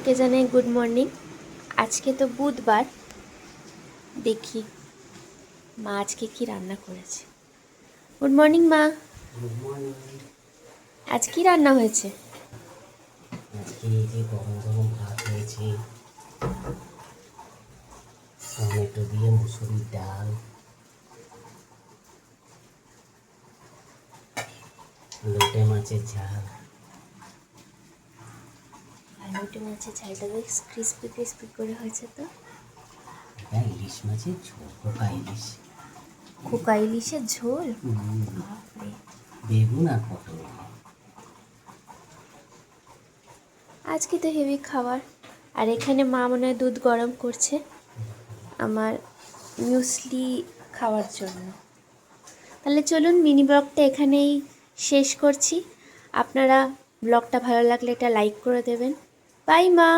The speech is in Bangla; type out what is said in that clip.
সকলকে জানাই গুড মর্নিং। আজকে তো বুধবার, দেখি মা আজকে কি রান্না করেছে। গুড মর্নিং মা। Good morning. আজ কি রান্না হয়েছে? আজকে এই যে গরম গরম ভাত হয়েছে, টমেটো দিয়ে মুসুরির ডাল, লোটে মাছের ঝাল। লোটে মাছের ঝালটা বেশ ক্রিস্পি ক্রিস্পি করে হয়েছে তো। এটা ইলিশ মাছের ঝোল, পোকা ইলিশ। খোকা ইলিশের ঝোল? হুম, বাপরে। বেগুন আর পটল। আজকে তো হেভি খাবার। আর এখানে মা মনে হয় দুধ গরম করছে আমার মিউসলি খাওয়ার জন্য। তাহলে চলুন মিনি ব্লগটা এখানেই শেষ করছি। আপনারা ব্লগটা ভালো লাগলে এটা লাইক করে দেবেন। বাই মা।